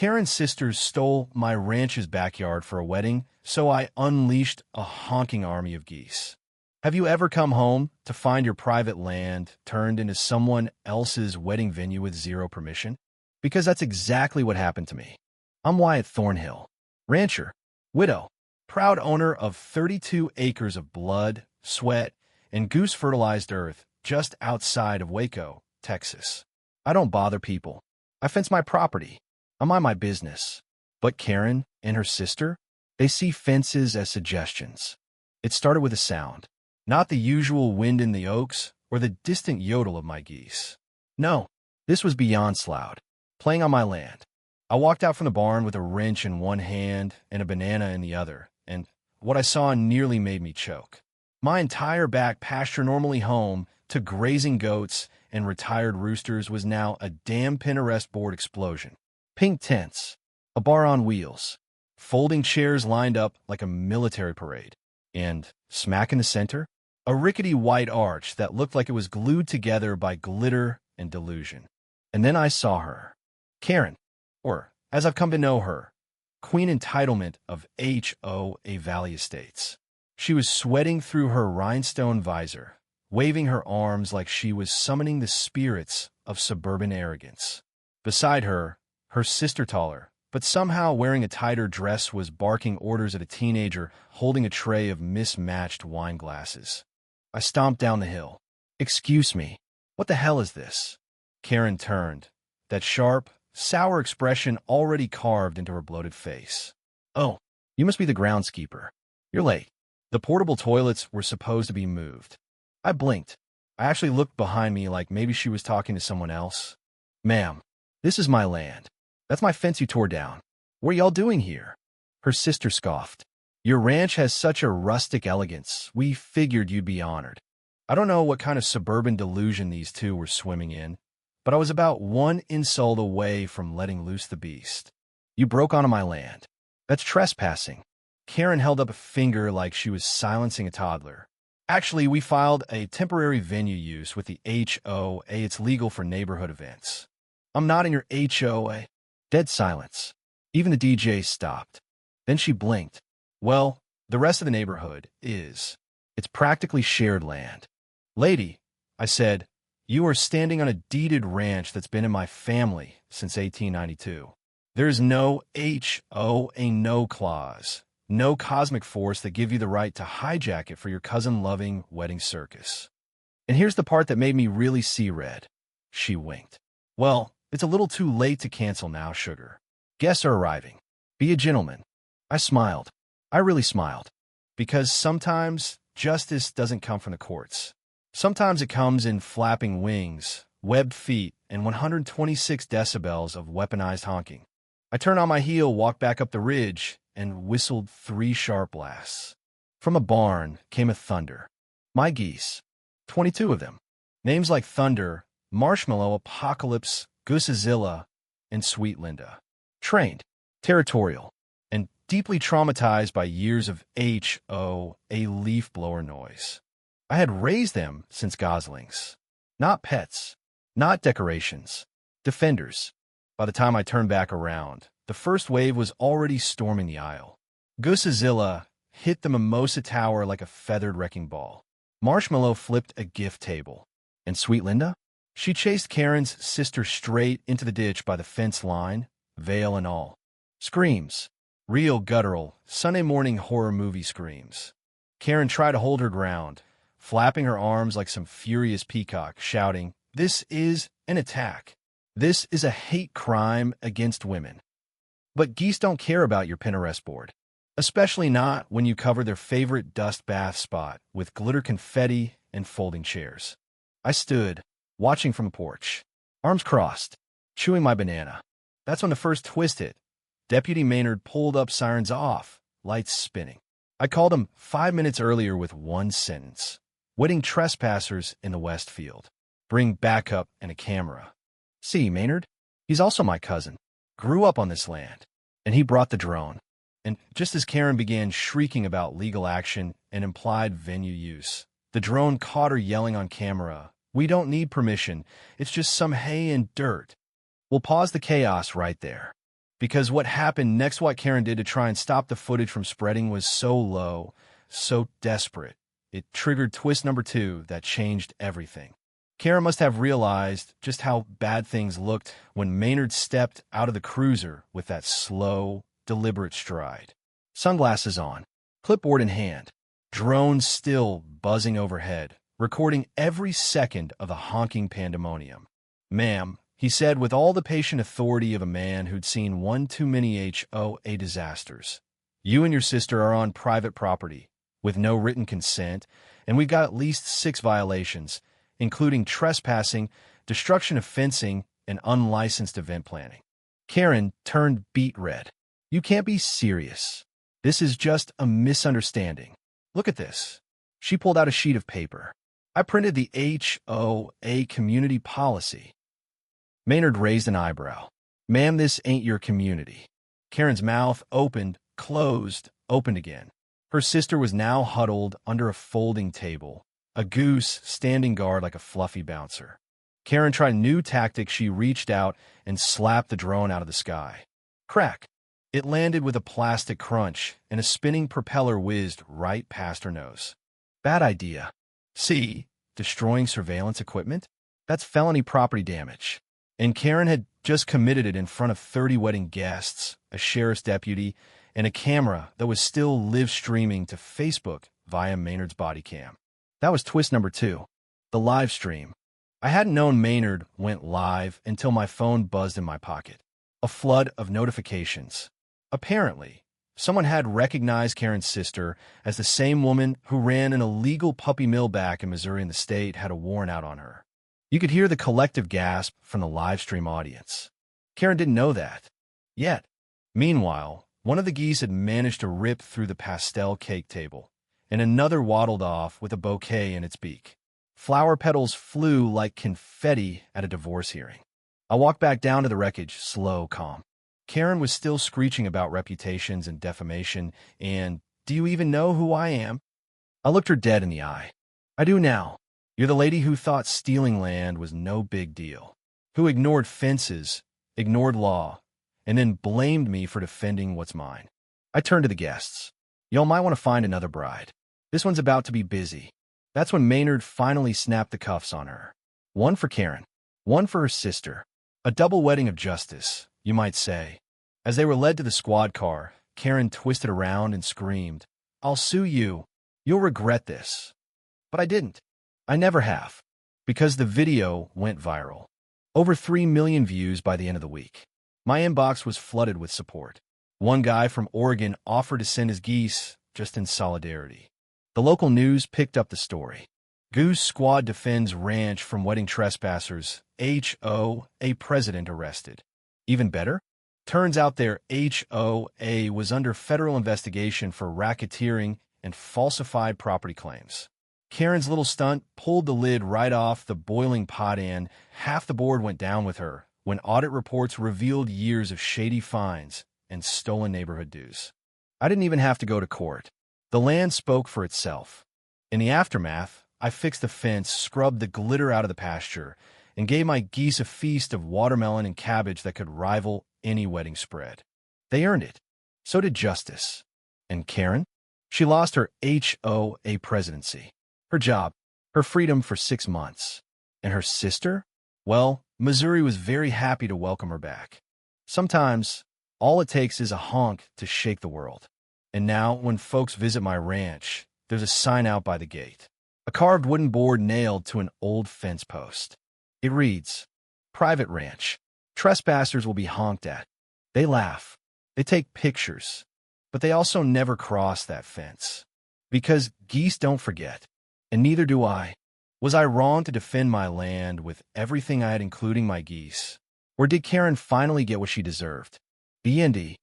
Karen's sisters stole my ranch's backyard for a wedding, so I unleashed a honking army of geese. Have you ever come home to find your private land turned into someone else's wedding venue with zero permission? Because that's exactly what happened to me. I'm Wyatt Thornhill, rancher, widow, proud owner of 32 acres of blood, sweat, and goose-fertilized earth just outside of Waco, Texas. I don't bother people. I fence my property. I mind my business. But Karen and her sister, they see fences as suggestions. It started with a sound, not the usual wind in the oaks or the distant yodel of my geese. No, this was beyond loud, playing on my land. I walked out from the barn with a wrench in one hand and a banana in the other, and what I saw nearly made me choke. My entire back pasture-normally home to grazing goats and retired roosters was now a damn Pinterest board explosion. Pink tents, a bar on wheels, folding chairs lined up like a military parade, and, smack in the center, a rickety white arch that looked like it was glued together by glitter and delusion. And then I saw her. Karen, or, as I've come to know her, Queen Entitlement of HOA Valley Estates. She was sweating through her rhinestone visor, waving her arms like she was summoning the spirits of suburban arrogance. Beside her, her sister taller, but somehow wearing a tighter dress, was barking orders at a teenager holding a tray of mismatched wine glasses. I stomped down the hill. "Excuse me, what the hell is this?" Karen turned, that sharp, sour expression already carved into her bloated face. "Oh, you must be the groundskeeper. You're late." The portable toilets were supposed to be moved. I blinked. I actually looked behind me like maybe she was talking to someone else. "Ma'am, this is my land. That's my fence you tore down. What are y'all doing here?" Her sister scoffed. "Your ranch has such a rustic elegance. We figured you'd be honored." I don't know what kind of suburban delusion these two were swimming in, but I was about one insult away from letting loose the beast. "You broke onto my land. That's trespassing." Karen held up a finger like she was silencing a toddler. "Actually, we filed a temporary venue use with the HOA. It's legal for neighborhood events." "I'm not in your HOA." Dead silence. Even the DJ stopped. Then she blinked. "Well, the rest of the neighborhood is. It's practically shared land." "Lady," I said, "you are standing on a deeded ranch that's been in my family since 1892. There's no HOA no clause, no cosmic force that give you the right to hijack it for your cousin-loving wedding circus. And here's the part that made me really see red." She winked. "Well, it's a little too late to cancel now, sugar. Guests are arriving. Be a gentleman." I smiled. I really smiled. Because sometimes justice doesn't come from the courts. Sometimes it comes in flapping wings, webbed feet, and 126 decibels of weaponized honking. I turned on my heel, walked back up the ridge, and whistled 3 sharp blasts. From a barn came a thunder. My geese. 22 of them. Names like Thunder, Marshmallow, Apocalypse, Goosezilla, and Sweet Linda. Trained, territorial, and deeply traumatized by years of HOA leaf blower noise. I had raised them since goslings. Not pets, not decorations, defenders. By the time I turned back around, the first wave was already storming the aisle. Goosezilla hit the mimosa tower like a feathered wrecking ball. Marshmallow flipped a gift table. And Sweet Linda? She chased Karen's sister straight into the ditch by the fence line, veil and all. Screams. Real guttural, Sunday morning horror movie screams. Karen tried to hold her ground, flapping her arms like some furious peacock, shouting, "This is an attack. This is a hate crime against women." But geese don't care about your Pinterest board, especially not when you cover their favorite dust bath spot with glitter confetti and folding chairs. I stood, watching from the porch, arms crossed, chewing my banana. That's when the first twist hit. Deputy Maynard pulled up, sirens off, lights spinning. I called him 5 minutes earlier with one sentence. "Wedding trespassers in the West Field. Bring backup and a camera." "See, Maynard? He's also my cousin. Grew up on this land." And he brought the drone. And just as Karen began shrieking about legal action and implied venue use, the drone caught her yelling on camera, "We don't need permission. It's just some hay and dirt." We'll pause the chaos right there. Because what happened next, what Karen did to try and stop the footage from spreading, was so low, so desperate. It triggered twist number 2 that changed everything. Karen must have realized just how bad things looked when Maynard stepped out of the cruiser with that slow, deliberate stride. Sunglasses on, clipboard in hand, drone still buzzing overhead, recording every second of the honking pandemonium. "Ma'am," he said with all the patient authority of a man who'd seen one too many HOA disasters, "you and your sister are on private property with no written consent, and we've got at least 6 violations, including trespassing, destruction of fencing, and unlicensed event planning." Karen turned beet red. "You can't be serious. This is just a misunderstanding. Look at this." She pulled out a sheet of paper. "I printed the HOA community policy." Maynard raised an eyebrow. "Ma'am, this ain't your community." Karen's mouth opened, closed, opened again. Her sister was now huddled under a folding table, a goose standing guard like a fluffy bouncer. Karen tried a new tactic. She reached out and slapped the drone out of the sky. Crack! It landed with a plastic crunch, and a spinning propeller whizzed right past her nose. "Bad idea. See, destroying surveillance equipment? That's felony property damage." And Karen had just committed it in front of 30 wedding guests, a sheriff's deputy, and a camera that was still live streaming to Facebook via Maynard's body cam. That was twist number 2, the live stream. I hadn't known Maynard went live until my phone buzzed in my pocket. A flood of notifications. Apparently, someone had recognized Karen's sister as the same woman who ran an illegal puppy mill back in Missouri, and the state had a warrant out on her. You could hear the collective gasp from the live stream audience. Karen didn't know that yet. Meanwhile, one of the geese had managed to rip through the pastel cake table, and another waddled off with a bouquet in its beak. Flower petals flew like confetti at a divorce hearing. I walked back down to the wreckage, slow, calm. Karen was still screeching about reputations and defamation, and, "Do you even know who I am?" I looked her dead in the eye. "I do now. You're the lady who thought stealing land was no big deal, who ignored fences, ignored law, and then blamed me for defending what's mine." I turned to the guests. "Y'all might want to find another bride. This one's about to be busy." That's when Maynard finally snapped the cuffs on her. One for Karen, one for her sister. A double wedding of justice, you might say. As they were led to the squad car, Karen twisted around and screamed, "I'll sue you. You'll regret this." But I didn't. I never have. Because the video went viral. Over 3 million views by the end of the week. My inbox was flooded with support. One guy from Oregon offered to send his geese just in solidarity. The local news picked up the story. Goose Squad defends ranch from wedding trespassers. HOA president arrested. Even better? Turns out their HOA was under federal investigation for racketeering and falsified property claims. Karen's little stunt pulled the lid right off the boiling pot, and half the board went down with her when audit reports revealed years of shady fines and stolen neighborhood dues. I didn't even have to go to court. The land spoke for itself. In the aftermath, I fixed the fence, scrubbed the glitter out of the pasture, and gave my geese a feast of watermelon and cabbage that could rival any wedding spread. They earned it. So did justice. And Karen? She lost her HOA presidency, her job, her freedom for 6 months. And her sister? Well, Missouri was very happy to welcome her back. Sometimes, all it takes is a honk to shake the world. And now, when folks visit my ranch, there's a sign out by the gate. A carved wooden board nailed to an old fence post. It reads, "Private ranch. Trespassers will be honked at." They laugh. They take pictures. But they also never cross that fence. Because geese don't forget. And neither do I. Was I wrong to defend my land with everything I had, including my geese? Or did Karen finally get what she deserved? BND.